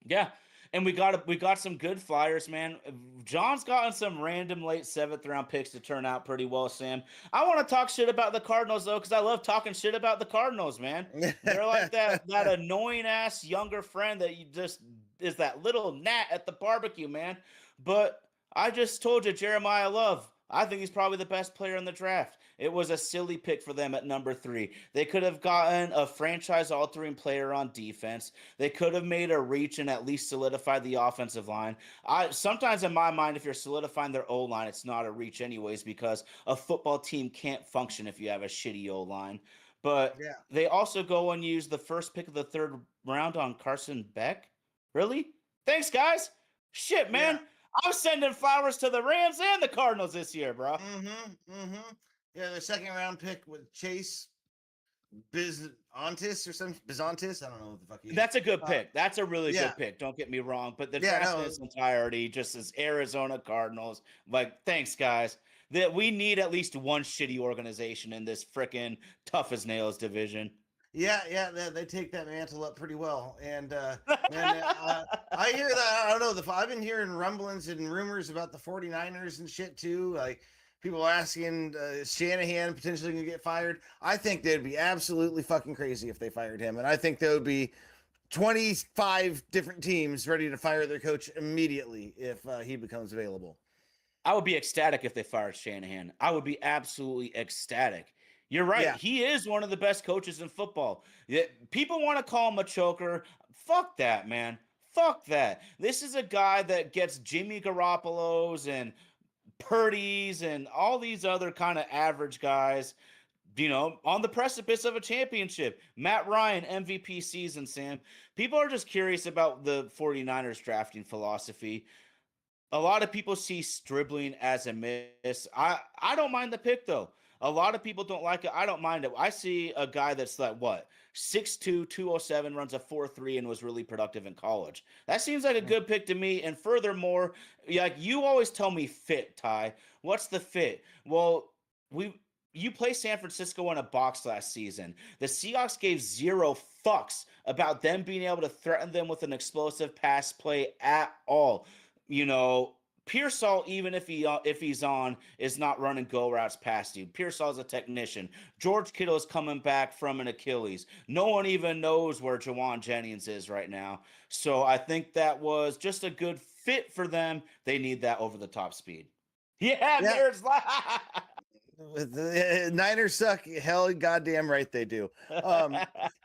Yeah, and we got some good flyers, man. John's gotten some random late seventh round picks to turn out pretty well, Sam. I want to talk shit about the Cardinals though, because I love talking shit about the Cardinals, man. They're like that annoying ass younger friend that you just is that little gnat at the barbecue, man. But I just told you, Jeremiah Love. I think he's probably the best player in the draft. It was a silly pick for them at number 3. They could have gotten a franchise altering player on defense. They could have made a reach and at least solidified the offensive line. I sometimes in my mind, if you're solidifying their O line, it's not a reach anyways because a football team can't function if you have a shitty O line. But Yeah, they also go and use the first pick of the third round on Carson Beck. Really? Thanks, guys. Shit, yeah. man. I'm sending flowers to the Rams and the Cardinals this year, bro. Mm-hmm. Yeah, the second round pick with Chase Bizontis or some Bizontis. I don't know what the fuck he is. That's a good Uh, pick. That's a really yeah, good pick. Don't get me wrong, but the yeah, draft in no, its entirety, just as Arizona Cardinals, like, thanks, guys. That we need at least one shitty organization in this freaking tough as nails division. yeah, they take that mantle up pretty well. And man, I hear that. I don't know. I've been hearing rumblings and rumors about the 49ers and shit too. Like people asking Shanahan potentially going to get fired. I think they'd be absolutely fucking crazy if they fired him. And I think there would be 25 different teams ready to fire their coach immediately if he becomes available. I would be ecstatic if they fired Shanahan. I would be absolutely ecstatic. You're right. Yeah. He is one of the best coaches in football. People want to call him a choker. Fuck that, man. Fuck that. This is a guy that gets Jimmy Garoppolo's and Purdy's and all these other kind of average guys, on the precipice of a championship. Matt Ryan, MVP season, Sam. People are just curious about the 49ers drafting philosophy. A lot of people see Stribling as a miss. I don't mind the pick though. A lot of people don't like it. I don't mind it. I see a guy that's like what 6'2", 207, runs a 4.3, and was really productive in college. That seems like a good pick to me. And furthermore, like you always tell me fit, Ty. What's the fit? Well, we you play San Francisco in a box last season. The Seahawks gave zero fucks about them being able to threaten them with an explosive pass play at all. you know, Pearsall, even if he's on, is not running go routes past you. Pearsall's a technician. George Kittle's coming back from an Achilles. No one even knows where Jawan Jennings is right now. So I think that was just a good fit for them. They need that over the top speed. Yeah, Yeah. Mayor's The Niners suck. Hell, goddamn right they do. Um,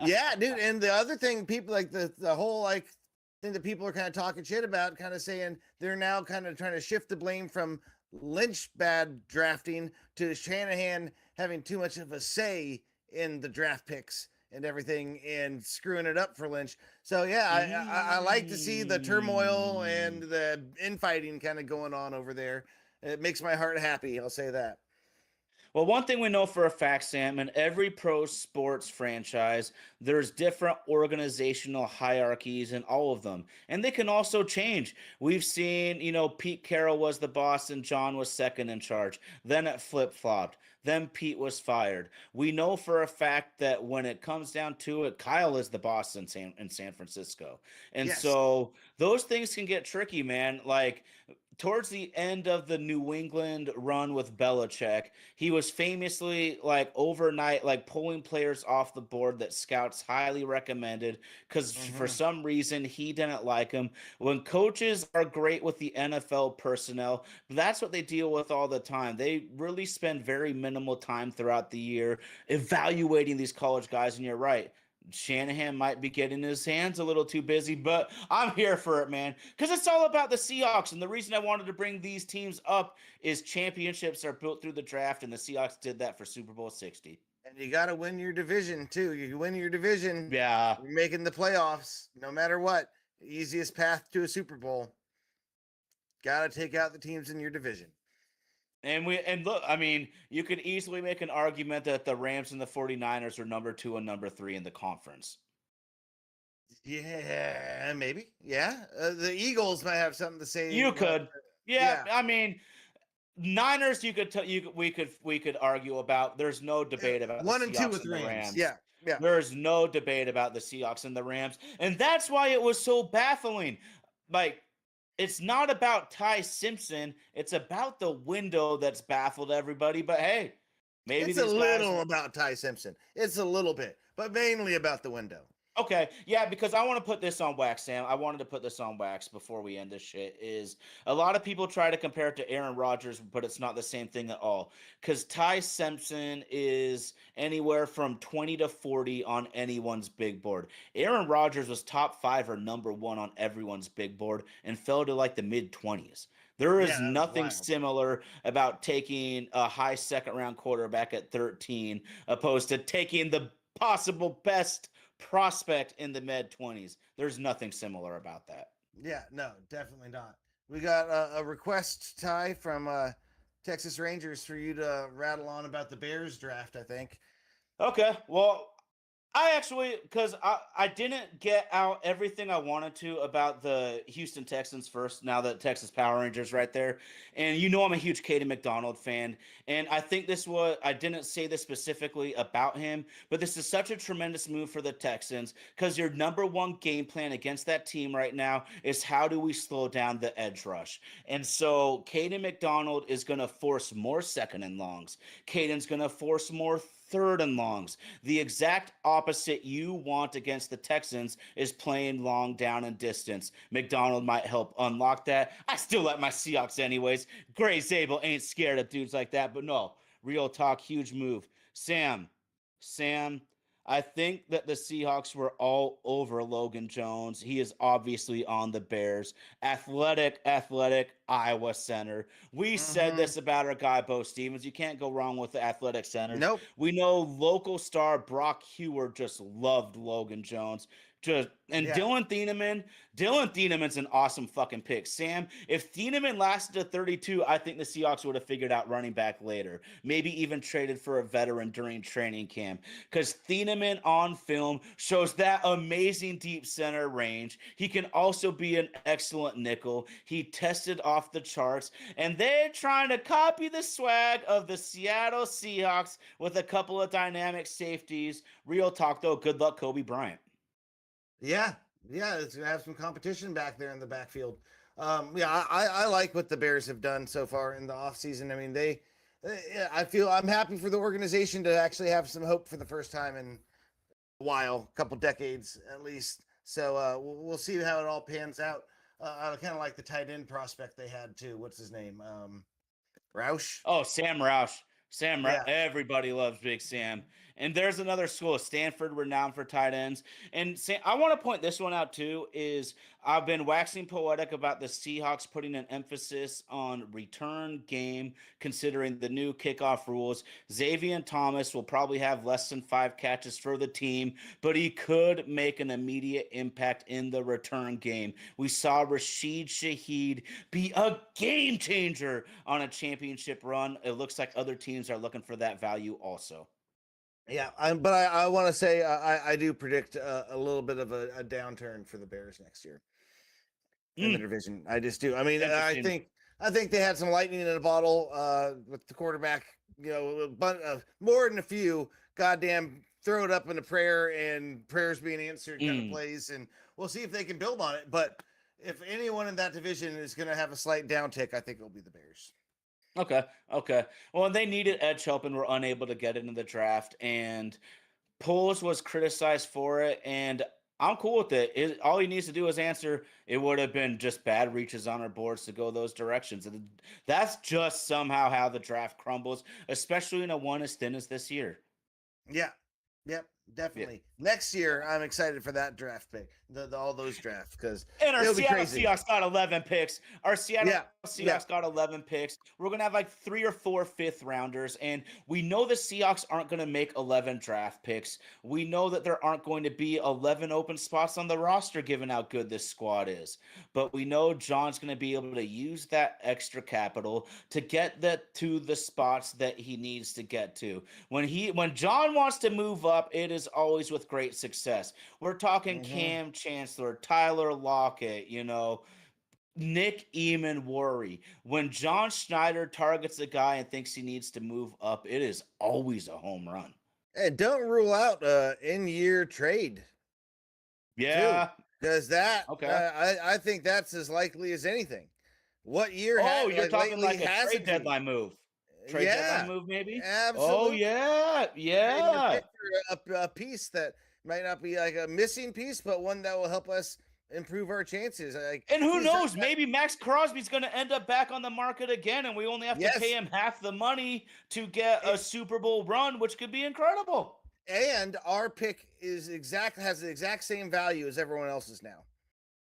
yeah, dude. And the other thing, people like the whole like thing that people are kind of talking shit about, kind of saying they're now kind of trying to shift the blame from Lynch bad drafting to Shanahan having too much of a say in the draft picks and everything and screwing it up for Lynch. So yeah, I like to see the turmoil and Mm. the infighting kind of going on over there. It makes my heart happy. I'll say that. Well, one thing we know for a fact, Sam, in every pro sports franchise, there's different organizational hierarchies in all of them. And they can also change. We've seen, Pete Carroll was the boss and John was second in charge. Then it flip flopped. then Pete was fired. We know for a fact that when it comes down to it, Kyle is the boss in San Francisco. And Yes. so those things can get tricky, man. Like towards the end of the New England run with Belichick, he was famously like overnight, like pulling players off the board that scouts highly recommended because for Hmm. some reason he didn't like him. When coaches are great with the NFL personnel, that's what they deal with all the time. They really spend very minimal time throughout the year evaluating these college guys. And you're right. Shanahan might be getting his hands a little too busy, but I'm here for it, man. Because it's all about the Seahawks. And the reason I wanted to bring these teams up is championships are built through the draft, and the Seahawks did that for Super Bowl 60. And you got to win your division too. You win your division, Yeah. you're making the playoffs no matter what. Easiest path to a Super Bowl. Got to take out the teams in your division. And look, I mean, you could easily make an argument that the Rams and the 49ers are number 2 and number 3 in the conference. Yeah, maybe. Yeah, the Eagles might have something to say. You could. Yeah, Yeah, I mean, Niners you could we could argue about. There's no debate about the 1 and 2 Seahawks with and the Rams. Rams. Yeah, yeah. There's no debate about the Seahawks and the Rams. And that's why it was so baffling. Like it's not about Ty Simpson, it's about the window that's baffled everybody. But hey, maybe It's a these guys. little about Ty Simpson. It's a little bit, but mainly about the window. Okay, yeah, because I want to put this on wax, Sam. I wanted to put this on wax before we end this shit. Is a lot of people try to compare it to Aaron Rodgers, but it's not the same thing at all. Because Ty Simpson is anywhere from 20 to 40 on anyone's big board. Aaron Rodgers was top 5 or number 1 on everyone's big board and fell to like the mid 20s. There Yeah, is that was nothing wild. similar about taking a high second round quarterback at 13 opposed to taking the possible best prospect in the mid 20s. There's nothing similar about that. Yeah, no, definitely not. We got a request, Ty, from Texas Rangers for you to rattle on about the Bears draft, I think. Okay, well, I actually, because I didn't get out everything I wanted to about the Houston Texans first, now that Texas Power Rangers right there. And you know I'm a huge Caden McDonald fan. And I think this was, I didn't say this specifically about him, but this is such a tremendous move for the Texans because your number one game plan against that team right now is how do we slow down the edge rush? And so Caden McDonald is going to force more second and longs. Caden's going to force more third and longs. The exact opposite you want against the Texans is playing long down and distance. McDonald might help unlock that. I still like my Seahawks anyways. Gray Zabel ain't scared of dudes like that, but no, real talk, huge move. Sam, I think that the Seahawks were all over Logan Jones. He is obviously on the Bears. Athletic Iowa center. We said Mm-hmm. this about our guy, Bo Stevens. You can't go wrong with the athletic centers. Nope. We know local star Brock Hewer just loved Logan Jones. Just and Yeah. Dylan Thieneman's an awesome fucking pick. Sam, if Thieneman lasted to 32, I think the Seahawks would have figured out running back later. Maybe even traded for a veteran during training camp. Because Thieneman on film shows that amazing deep center range. He can also be an excellent nickel. He tested off the charts, and they're trying to copy the swag of the Seattle Seahawks with a couple of dynamic safeties. Real talk though, good luck, Kobe Bryant. Yeah. Yeah. It's going to have some competition back there in the backfield. Yeah, I like what the Bears have done so far in the offseason. I mean, I feel I'm happy for the organization to actually have some hope for the first time in a while, a couple decades at least. So we'll see how it all pans out. I kind of like the tight end prospect they had too. What's his name? Roush. Oh, Sam Roush. Yeah. Everybody loves Big Sam. And there's another school, Stanford, renowned for tight ends. And Sam, I want to point this one out too. Is I've been waxing poetic about the Seahawks putting an emphasis on return game, considering the new kickoff rules. Xavier Thomas will probably have less than 5 catches for the team, but he could make an immediate impact in the return game. We saw Rashid Shaheed be a game changer on a championship run. It looks like other teams are looking for that value also. Yeah, but I want to say I do predict a little bit of a downturn for the Bears next year in the Mm, division. I just do. I mean, interesting. I think they had some lightning in a bottle with the quarterback more than a few goddamn throw it up in a prayer and prayers being answered kind of Mm. plays, and we'll see if they can build on it. But if anyone in that division is going to have a slight downtick, I think it'll be the Bears. Okay. Okay. Well, and they needed edge help and were unable to get it in the draft. And Poles was criticized for it, and I'm cool with it. All he needs to do is answer. It would have been just bad reaches on our boards to go those directions. And that's just somehow how the draft crumbles, especially in a one as thin as this year. Yeah. Yep. Yeah. Definitely. Next year, I'm excited for that draft pick, all those drafts, because And our it'll be Seattle crazy. Seahawks got 11 picks. Our Seattle Yeah. Seahawks got 11 picks. We're going to have like 3 or 4 fifth rounders. And we know the Seahawks aren't going to make 11 draft picks. We know that there aren't going to be 11 open spots on the roster given how good this squad is. But we know John's going to be able to use that extra capital to get that to the spots that he needs to get to. When John wants to move up, it is always with great success. We're talking Cam Chancellor, Tyler Lockett, Nick Eamon-Worry. When John Schneider targets a guy and thinks he needs to move up, it is always a home run. And don't rule out in-year trade too, Yeah. because that Okay. I think that's as likely as anything. What year? Oh, you're talking like a hasn't trade deadline move. Trade deadline Yeah, move, maybe? Oh, absolutely. yeah. Trading a Yeah. pick for a piece that might not be like a missing piece, but one that will help us improve our chances. Like, And who geez, knows? Maybe Max Crosby's going to end up back on the market again, and we only have to pay yes, him half the money to get a Super Bowl run, which could be incredible. and our pick has the exact same value as everyone else's now.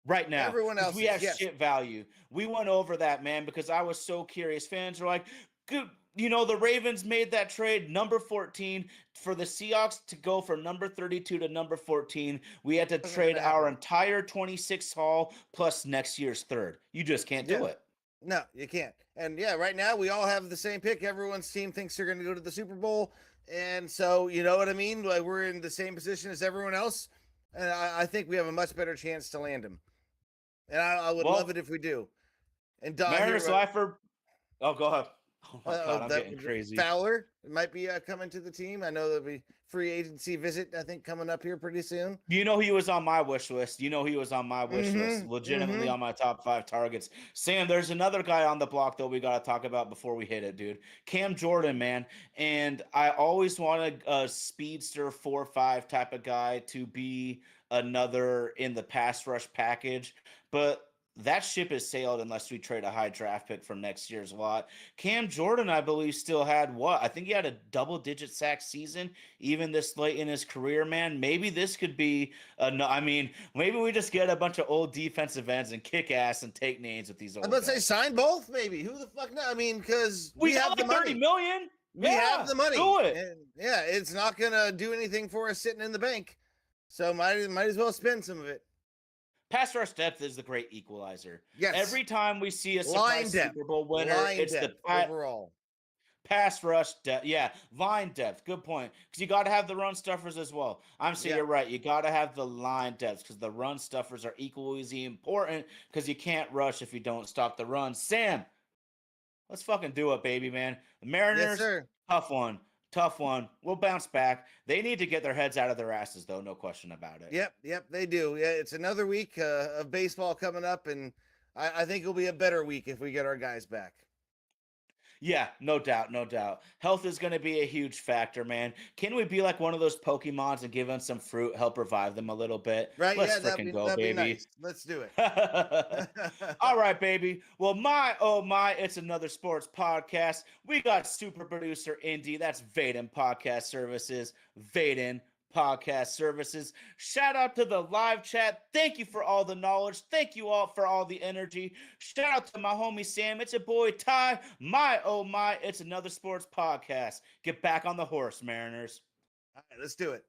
Right now, Everyone because else's, we have yes. shit value. We went over that, man, because I was so curious. Fans are like, good. The Ravens made that trade, number 14, for the Seahawks to go from number 32 to number 14. We had to Wasn't trade gonna our happen. entire 26 haul plus next year's third. You just can't do it. No, you can't. And yeah, right now we all have the same pick. Everyone's team thinks they're going to go to the Super Bowl, and so you know what I mean. Like, we're in the same position as everyone else, and I think we have a much better chance to land him. And I would love it if we do. And Don, Mariners lifer. Oh, go ahead. Oh my God, I'm that getting crazy. Fowler might be coming to the team. I know there'll be free agency visit, I think, coming up here pretty soon. He was on my wish list. He was on my wish list. Legitimately on my top 5 targets. Sam, there's another guy on the block that we got to talk about before we hit it, dude. Cam Jordan, man. And I always wanted a speedster 4-5 type of guy to be another in the pass rush package. But that ship has sailed unless we trade a high draft pick from next year's lot. Cam Jordan, I believe, still had what? I think he had a double-digit sack season, even this late in his career, man. Maybe this could be maybe we just get a bunch of old defensive ends and kick ass and take names with these old I'm about to say guys. sign both, maybe. Who the fuck knows? I mean, because We have got the like money. 30 million. We have the money. Do it. And yeah, it's not gonna do anything for us sitting in the bank. So might as well spend some of it. Pass rush depth is the great equalizer. Yes. Every time we see a line surprise depth. Super Bowl winner, Line it's depth the overall. pass rush depth. Yeah, line depth. Good point. Because you got to have the run stuffers as well. I'm saying you're right. You got to have the line depths because the run stuffers are equally as important because you can't rush if you don't stop the run. Sam, let's fucking do it, baby, man. The Mariners, Yes, sir. tough one. Tough one. We'll bounce back. They need to get their heads out of their asses, though. No question about it. Yep, they do. Yeah, it's another week of baseball coming up, and I think it'll be a better week if we get our guys back. Yeah, no doubt, no doubt. Health is going to be a huge factor, man. Can we be like one of those Pokemons and give them some fruit, help revive them a little bit? Right? Let's Yeah, freaking go, that'd baby. be nice. Let's do it. All right, baby. Well, oh my, it's another sports podcast. We got super producer Indy. That's Vaden Podcast Services. Vaden Podcast Services. Shout out to the live chat. Thank you for all the knowledge. Thank you all for all the energy. Shout out to my homie Sam. It's your boy Ty. Oh my, it's another sports podcast. Get back on the horse, Mariners. All right, let's do it.